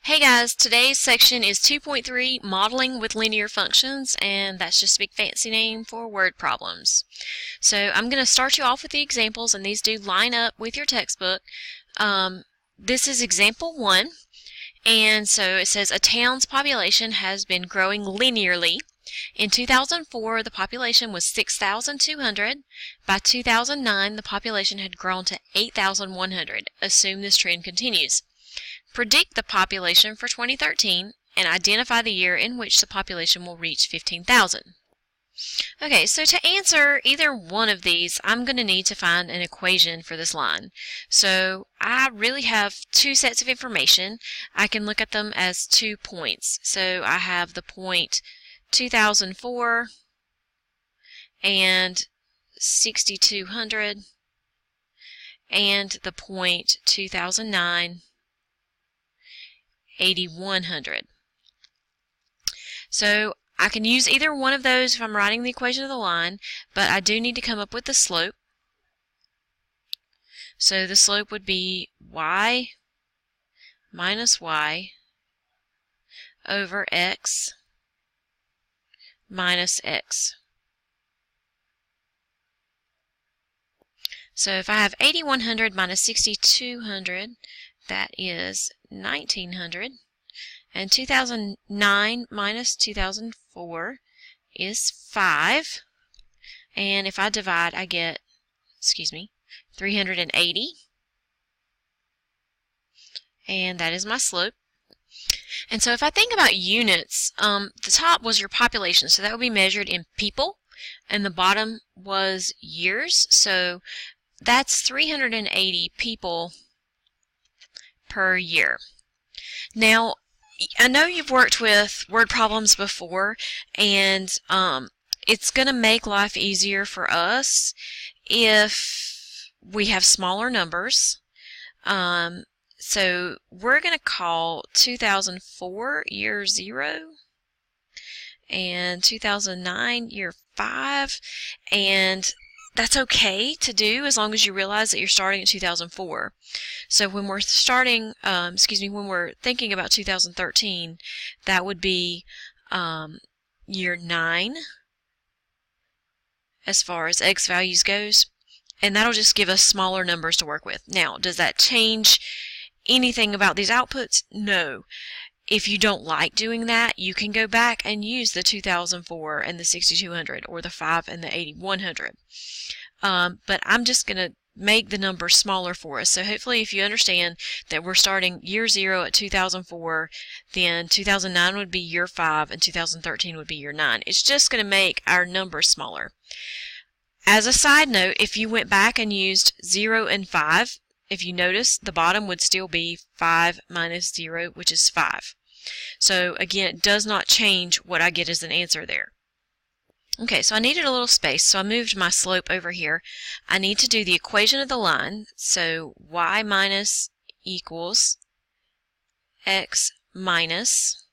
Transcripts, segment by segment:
Hey guys, today's section is 2.3 Modeling with Linear Functions, and that's just a big fancy name for word problems. So I'm going to start you off with the examples, and these do line up with your textbook. This is example 1, and so it says a town's population has been growing linearly. In 2004, the population was 6,200. By 2009, the population had grown to 8,100. Assume this trend continues. Predict the population for 2013 and identify the year in which the population will reach 15,000. Okay, so to answer either one of these, I'm going to need to find an equation for this line. So I really have two sets of information. I can look at them as 2 points. So I have the point 2004 and 6,200 and the point 2009 8,100. So I can use either one of those if I'm writing the equation of the line, but I do need to come up with the slope. So the slope would be y minus y over x minus x. So if I have 8,100 minus 6,200, that is 1,900. And 2009 minus 2004 is 5. And if I divide, I get, 380. And that is my slope. And so if I think about units, the top was your population, so that would be measured in people, and the bottom was years. So that's 380 people per year. Now, I know you've worked with word problems before, and it's going to make life easier for us if we have smaller numbers. So we're going to call 2004 year 0 and 2009 year 5, and that's okay to do as long as you realize that you're starting at 2004. So when we're starting, when we're thinking about 2013, that would be year 9 as far as x values goes, and that'll just give us smaller numbers to work with. Now, does that change anything about these outputs? No. If you don't like doing that, you can go back and use the 2004 and the 6,200 or the 5 and the 8,100. But I'm just going to make the number smaller for us. So hopefully if you understand that we're starting year 0 at 2004, then 2009 would be year 5 and 2013 would be year 9. It's just going to make our number smaller. As a side note, if you went back and used 0 and 5, if you notice, the bottom would still be 5 minus 0, which is 5. So again, it does not change what I get as an answer there. Okay, so I needed a little space, so I moved my slope over here. I need to do the equation of the line, so y minus equals x minus,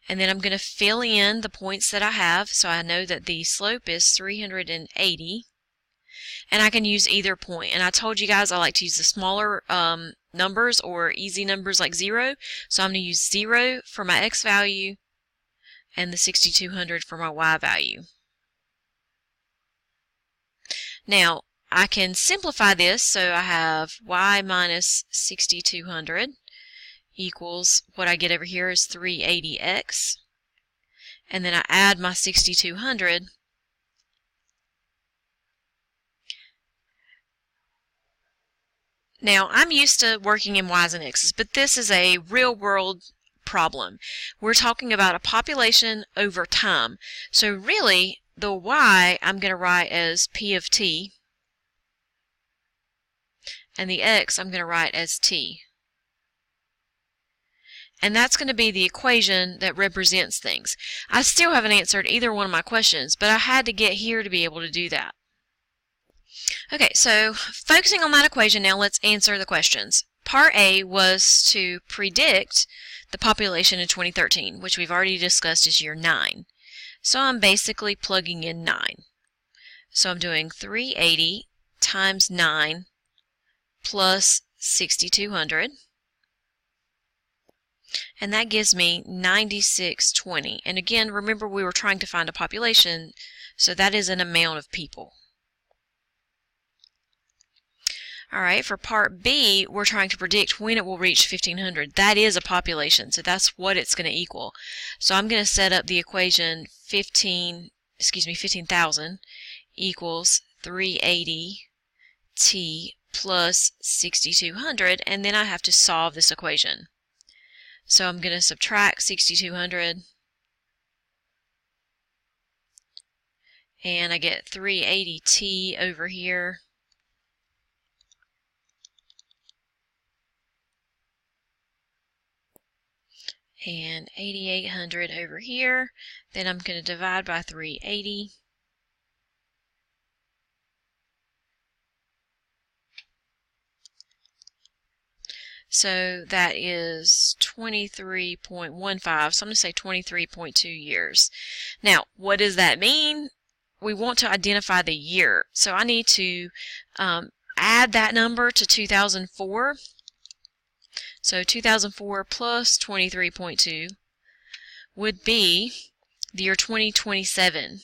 and then I'm going to fill in the points that I have, so I know that the slope is 380, and I can use either point. And I told you guys I like to use the smaller numbers or easy numbers like 0, so I'm going to use 0 for my x value and the 6,200 for my y value. Now, I can simplify this, so I have y minus 6,200 equals, what I get over here is 380x, and then I add my 6,200, Now, I'm used to working in y's and x's, but this is a real-world problem. We're talking about a population over time. So really, the y I'm going to write as p of t, and the x I'm going to write as t. And that's going to be the equation that represents things. I still haven't answered either one of my questions, but I had to get here to be able to do that. Okay, so focusing on that equation now, let's answer the questions. Part A was to predict the population in 2013, which we've already discussed is year 9. So I'm basically plugging in 9. So I'm doing 380 times 9 plus 6,200. and that gives me 9620. And again, remember we were trying to find a population, so that is an amount of people. Alright, for part B, we're trying to predict when it will reach 1500. That is a population, so that's what it's going to equal. So I'm going to set up the equation 15,000 equals 380t plus 6200, and then I have to solve this equation. So I'm going to subtract 6200, and I get 380t over here. And 8800 over here. Then I'm going to divide by 380. So that is 23.15, so I'm going to say 23.2 years. Now, what does that mean? We want to identify the year. So I need to add that number to 2004. So 2004 plus 23.2 would be the year 2027.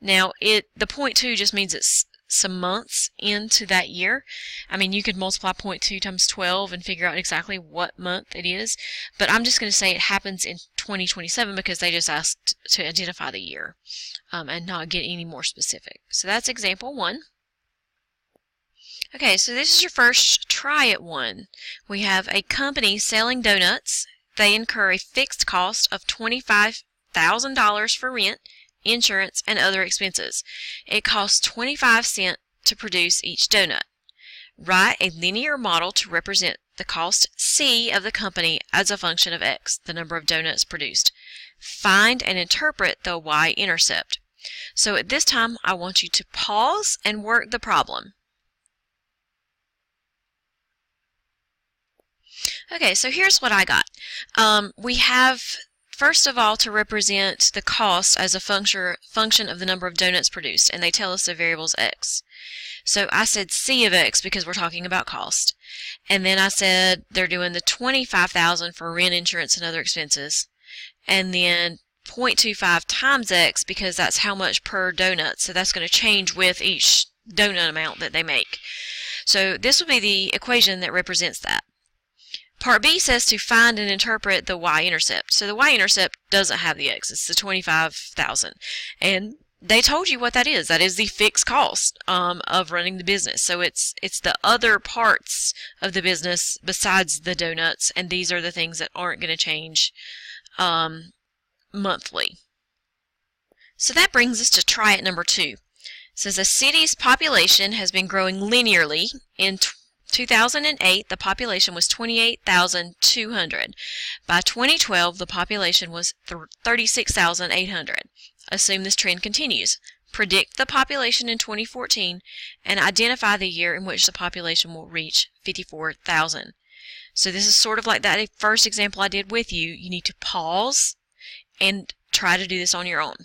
Now, the 0.2 just means it's some months into that year. I mean, you could multiply 0.2 times 12 and figure out exactly what month it is, but I'm just going to say it happens in 2027 because they just asked to identify the year and not get any more specific. So that's example 1. Okay, so this is your first try at one. We have a company selling donuts. They incur a fixed cost of $25,000 for rent, insurance, and other expenses. It costs 25 cents to produce each donut. Write a linear model to represent the cost C of the company as a function of X, the number of donuts produced. Find and interpret the y-intercept. So at this time, I want you to pause and work the problem. Okay, so here's what I got. We have, first of all, to represent the cost as a function of the number of donuts produced, and they tell us the variable's X. So I said C of X because we're talking about cost. And then I said they're doing the $25,000 for rent, insurance, and other expenses. And then 0.25 times X because that's how much per donut. So that's going to change with each donut amount that they make. So this will be the equation that represents that. Part B says to find and interpret the y-intercept. So the y-intercept doesn't have the X. It's the 25,000. And they told you what that is. That is the fixed cost of running the business. So it's the other parts of the business besides the donuts, and these are the things that aren't going to change monthly. So that brings us to try it number 2. It says a city's population has been growing linearly. In 2008, the population was 28,200. By 2012, the population was 36,800. Assume this trend continues. Predict the population in 2014 and identify the year in which the population will reach 54,000. So this is sort of like that first example I did with you. You need to pause and try to do this on your own.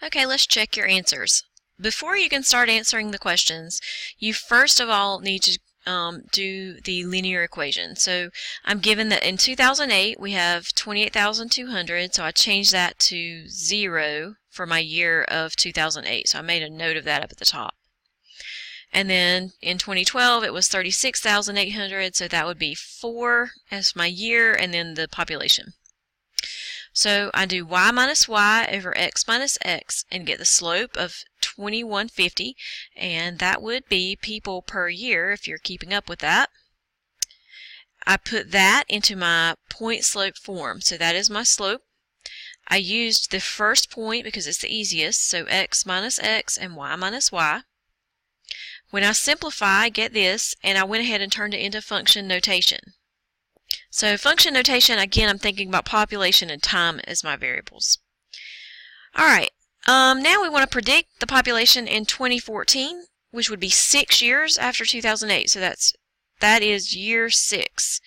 Okay, let's check your answers. Before you can start answering the questions, you first of all need to do the linear equation. So I'm given that in 2008 we have 28,200, so I changed that to 0 for my year of 2008. So I made a note of that up at the top. And then in 2012 it was 36,800, so that would be 4 as my year and then the population. So I do y minus y over x minus x and get the slope of 2150, and that would be people per year if you're keeping up with that. I put that into my point slope form, so that is my slope. I used the first point because it's the easiest, so x minus x and y minus y. When I simplify, I get this, and I went ahead and turned it into function notation. So function notation, again, I'm thinking about population and time as my variables. Alright, now we want to predict the population in 2014, which would be 6 years after 2008. So that is year 6.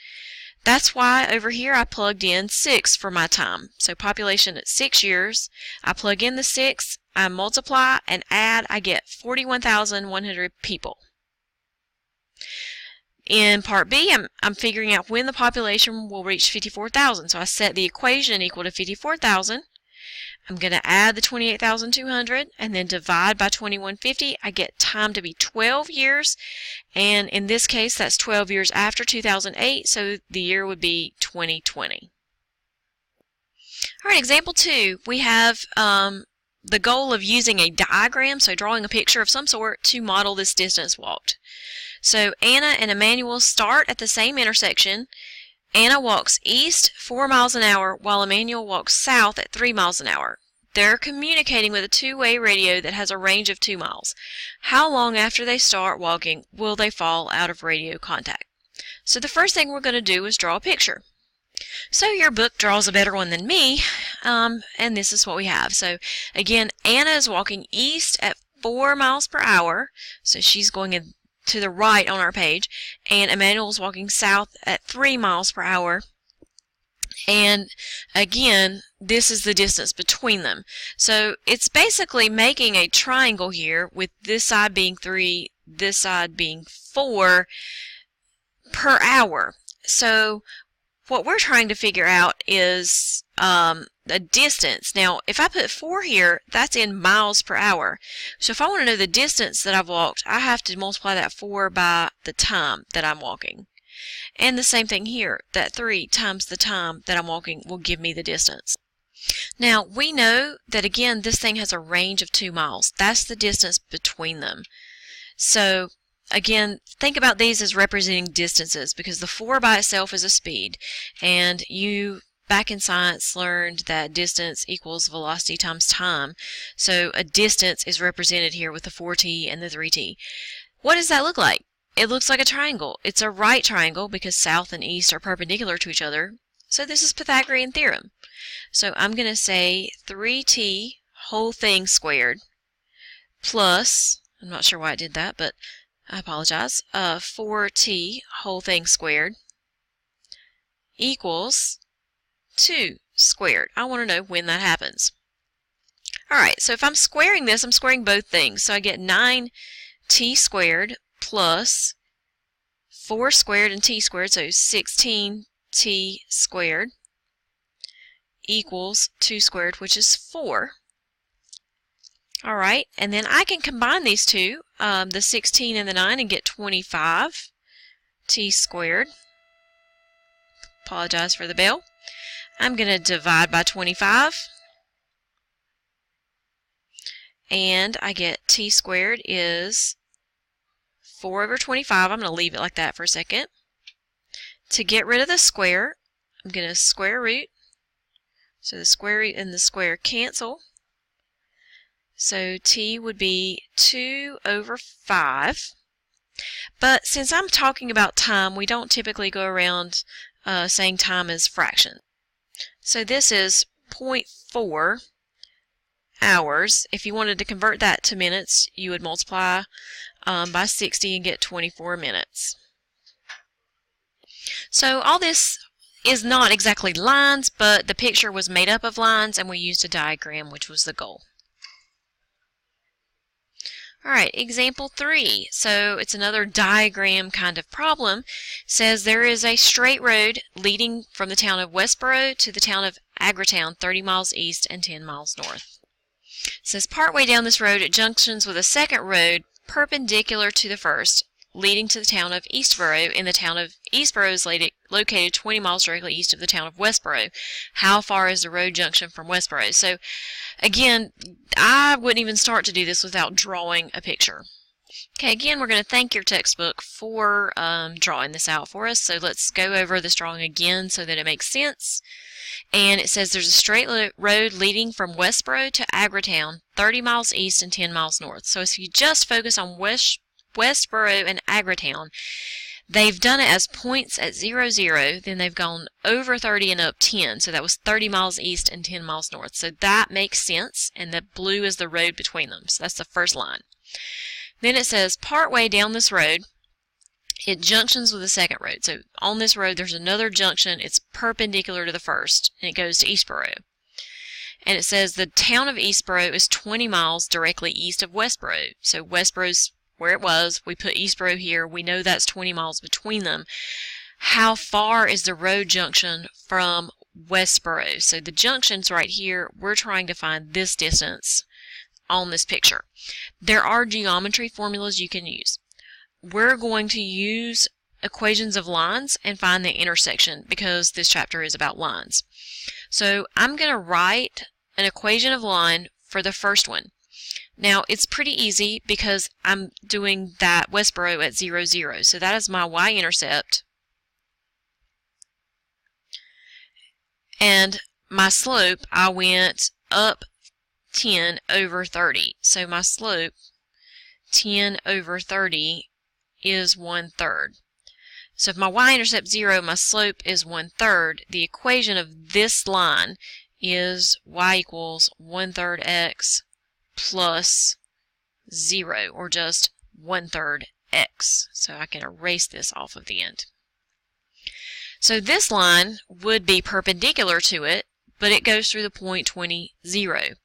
That's why over here I plugged in 6 for my time. So population at 6 years, I plug in the 6, I multiply and add, I get 41,100 people. In part B, I'm figuring out when the population will reach 54,000. So I set the equation equal to 54,000. I'm going to add the 28,200 and then divide by 2150. I get time to be 12 years. And in this case, that's 12 years after 2008. So the year would be 2020. All right, example 2. We have the goal of using a diagram, so drawing a picture of some sort, to model this distance walked. So Anna and Emmanuel start at the same intersection. Anna walks east 4 miles an hour while Emmanuel walks south at 3 miles an hour. They're communicating with a two-way radio that has a range of 2 miles. How long after they start walking will they fall out of radio contact? So the first thing we're going to do is draw a picture. So your book draws a better one than me, and this is what we have. So again, Anna is walking east at 4 miles per hour, so she's going to the right on our page, and Emmanuel's walking south at 3 miles per hour. And again, this is the distance between them. So it's basically making a triangle here with this side being 3, this side being 4 per hour. So what we're trying to figure out is the distance. Now, if I put 4 here, that's in miles per hour. So if I want to know the distance that I've walked, I have to multiply that 4 by the time that I'm walking. And the same thing here, that 3 times the time that I'm walking will give me the distance. Now, we know that, again, this thing has a range of 2 miles. That's the distance between them. So, again, think about these as representing distances, because the 4 by itself is a speed. And you, back in science, learned that distance equals velocity times time. So a distance is represented here with the 4t and the 3t. What does that look like? It looks like a triangle. It's a right triangle because south and east are perpendicular to each other. So this is Pythagorean theorem. So I'm going to say 3t whole thing squared plus, I'm not sure why I did that, but I apologize, 4t whole thing squared equals 2 squared. I want to know when that happens. Alright, so if I'm squaring this, I'm squaring both things. So I get 9t squared plus 4 squared and t squared, so 16t squared equals 2 squared, which is 4. Alright, and then I can combine these two, the 16 and the 9, and get 25t squared. Apologize for the bell. I'm going to divide by 25, and I get t squared is 4 over 25. I'm going to leave it like that for a second. To get rid of the square, I'm going to square root. So the square root and the square cancel. So t would be 2 over 5. But since I'm talking about time, we don't typically go around saying time as fraction. So this is 0.4 hours. If you wanted to convert that to minutes, you would multiply by 60 and get 24 minutes. So all this is not exactly lines, but the picture was made up of lines, and we used a diagram, which was the goal. Alright, example 3. So it's another diagram kind of problem. It says there is a straight road leading from the town of Westboro to the town of Agratown, 30 miles east and 10 miles north. It says partway down this road it junctions with a second road perpendicular to the first, leading to the town of Eastboro, and the town of Eastboro is located 20 miles directly east of the town of Westboro. How far is the road junction from Westboro? So again, I wouldn't even start to do this without drawing a picture. Okay, again, we're going to thank your textbook for drawing this out for us. So let's go over this drawing again so that it makes sense. And it says there's a straight road leading from Westboro to Agratown, 30 miles east and 10 miles north. So if you just focus on Westboro and Agratown, they've done it as points at 0, 0, then they've gone over 30 and up 10, so that was 30 miles east and 10 miles north. So that makes sense, and the blue is the road between them. So that's the first line. Then it says partway down this road, it junctions with the second road. So on this road, there's another junction. It's perpendicular to the first, and it goes to Eastboro. And it says the town of Eastboro is 20 miles directly east of Westboro. So Westboro's where it was. We put Eastboro here. We know that's 20 miles between them. How far is the road junction from Westboro? So the junction's right here. We're trying to find this distance on this picture. There are geometry formulas you can use. We're going to use equations of lines and find the intersection because this chapter is about lines. So I'm going to write an equation of line for the first one. Now it's pretty easy because I'm doing that Westboro at 0, 0. So that is my y-intercept. And my slope, I went up 10 over 30. So my slope, 10 over 30, is 1/3. So if my y-intercept 0, my slope is 1/3. The equation of this line is y equals 1/3 x plus 0, or just 1/3 x. So I can erase this off of the end. So this line would be perpendicular to it, but it goes through the point 20, 0.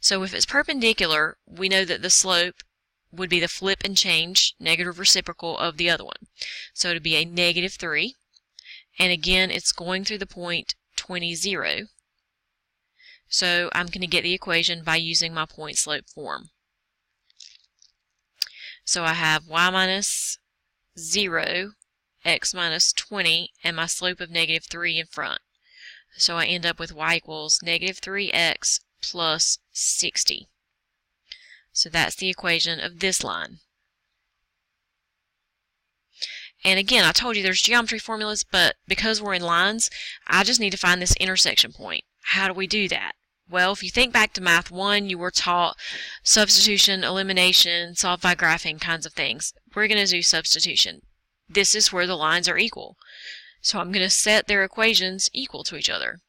So if it's perpendicular, we know that the slope would be the flip and change, negative reciprocal of the other one. So it would be a -3. And again, it's going through the point 20, 0. So I'm going to get the equation by using my point slope form. So I have y minus 0, x minus 20, and my slope of -3 in front. So I end up with y equals -3x plus 60. So that's the equation of this line. And again, I told you there's geometry formulas, but because we're in lines, I just need to find this intersection point. How do we do that? Well, if you think back to Math 1, you were taught substitution, elimination, solve by graphing kinds of things. We're going to do substitution. This is where the lines are equal. So I'm going to set their equations equal to each other.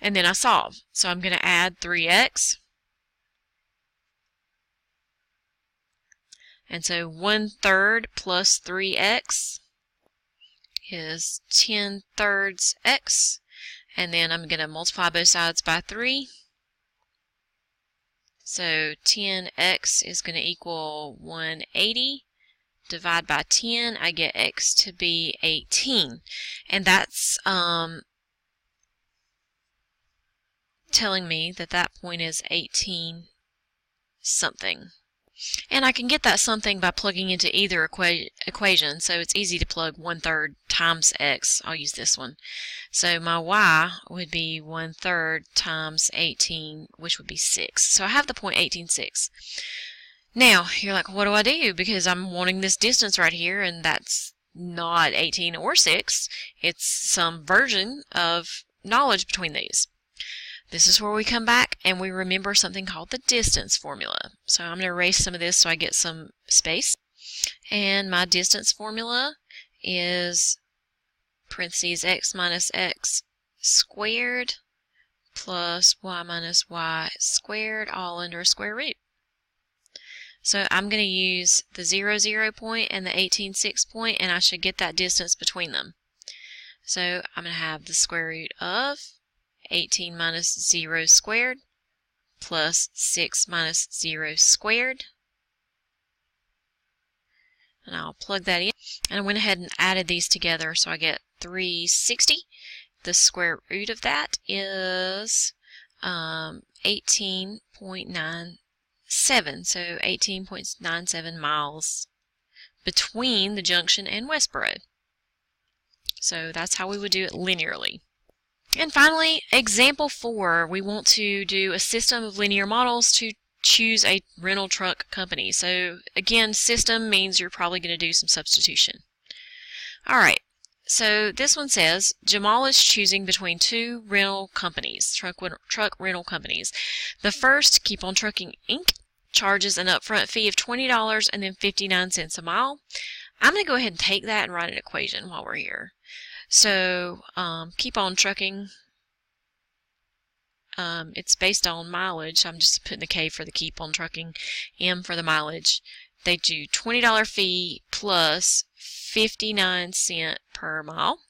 And then I solve. So I'm going to add 3x. And so 1/3 plus 3x is 10/3 x. And then I'm going to multiply both sides by 3. So 10x is going to equal 180. Divide by 10, I get x to be 18. And that's telling me that that point is 18 something. And I can get that something by plugging into either equation, so it's easy to plug 1/3 times x. I'll use this one. So my y would be 1/3 times 18, which would be 6. So I have the point 18, 6. Now, you're like, what do I do? Because I'm wanting this distance right here, and that's not 18 or 6. It's some version of knowledge between these. This is where we come back and we remember something called the distance formula. So I'm going to erase some of this so I get some space. And my distance formula is parentheses x minus x squared plus y minus y squared, all under a square root. So I'm going to use the 0, 0 point and the 18, 6 point, and I should get that distance between them. So I'm going to have the square root of 18 minus 0 squared plus 6 minus 0 squared. And I'll plug that in. And I went ahead and added these together, so I get 360. The square root of that is 18.97. So 18.97 miles between the junction and Westboro. So that's how we would do it linearly. And finally, example 4, we want to do a system of linear models to choose a rental truck company. So again, system means you're probably going to do some substitution. Alright, so this one says Jamal is choosing between 2 rental companies, truck rental companies. The first, Keep On Trucking Inc., charges an upfront fee of $20 and then 59 cents a mile. I'm going to go ahead and take that and write an equation while we're here. So, Keep On Trucking, it's based on mileage. I'm just putting the K for the Keep On Trucking, M for the mileage. They do $20 fee plus 59 cents per mile.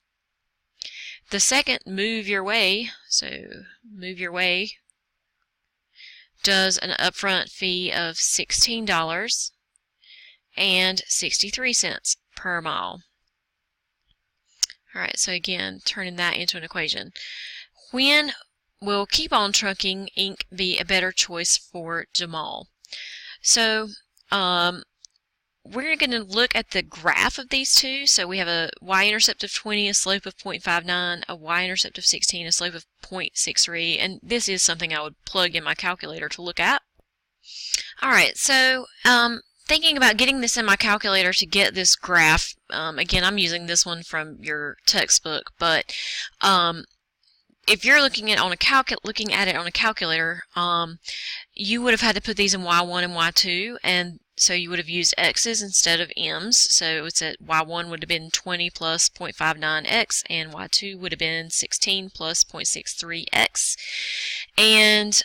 The second, Move Your Way, so Move Your Way, does an upfront fee of $16.63 per mile. Alright, so again, turning that into an equation. When will Keep On Trucking Inc. be a better choice for Jamal? So, we're going to look at the graph of these two. So we have a y-intercept of 20, a slope of 0.59, a y-intercept of 16, a slope of 0.63, and this is something I would plug in my calculator to look at. Alright, so thinking about getting this in my calculator to get this graph, again, I'm using this one from your textbook, but if you're looking at it on a calculator, you would have had to put these in y1 and y2, and so you would have used x's instead of m's. So it's at y1 would have been 20 plus 0.59x, and y2 would have been 16 plus 0.63x. And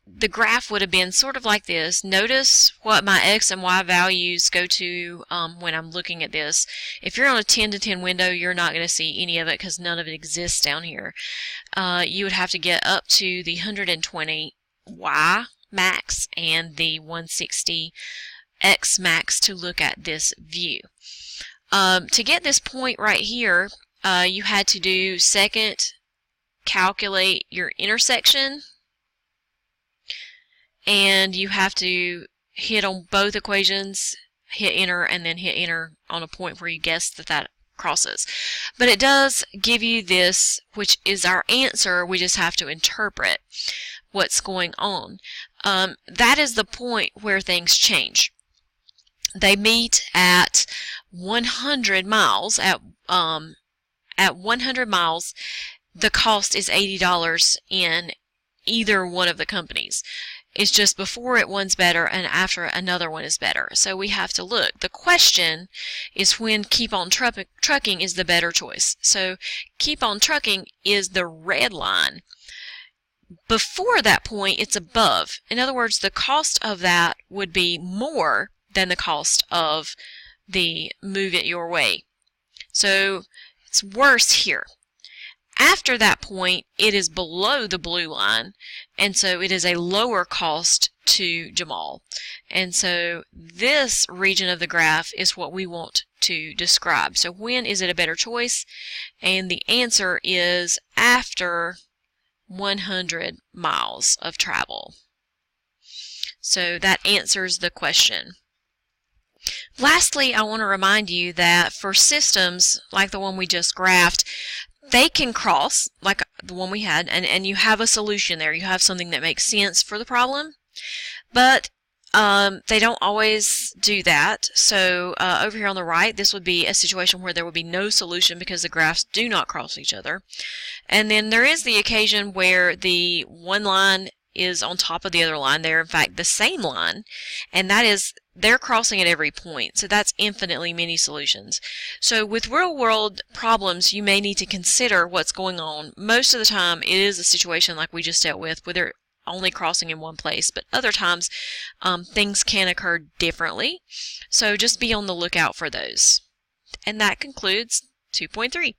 the graph would have been sort of like this. Notice what my x and y values go to when I'm looking at this. If you're on a 10 to 10 window, you're not going to see any of it because none of it exists down here. You would have to get up to the 120 y max and the 160 x max to look at this view. To get this point right here, you had to do second, calculate your intersection, and you have to hit on both equations, hit enter, and then hit enter on a point where you guess that that crosses. But it does give you this, which is our answer. We just have to interpret what's going on. That is the point where things change. They meet at 100 miles. At 100 miles, the cost is $80 in either one of the companies. It's just before it one's better and after another one is better. So we have to look. The question is when Keep On Trucking is the better choice. So Keep On Trucking is the red line. Before that point, it's above. In other words, the cost of that would be more than the cost of the Move It Your Way. So it's worse here. After that point, it is below the blue line, and so it is a lower cost to Jamal. And so this region of the graph is what we want to describe. So when is it a better choice? And the answer is after 100 miles of travel. So that answers the question. Lastly, I want to remind you that for systems like the one we just graphed, they can cross, like the one we had, and you have a solution there. You have something that makes sense for the problem, but they don't always do that. So over here on the right, this would be a situation where there would be no solution because the graphs do not cross each other. And then there is the occasion where the one line is on top of the other line. They're in fact the same line, and that is they're crossing at every point. So that's infinitely many solutions. So with real world problems, you may need to consider what's going on. Most of the time it is a situation like we just dealt with where they're only crossing in one place, but other times things can occur differently. So just be on the lookout for those. And that concludes 2.3.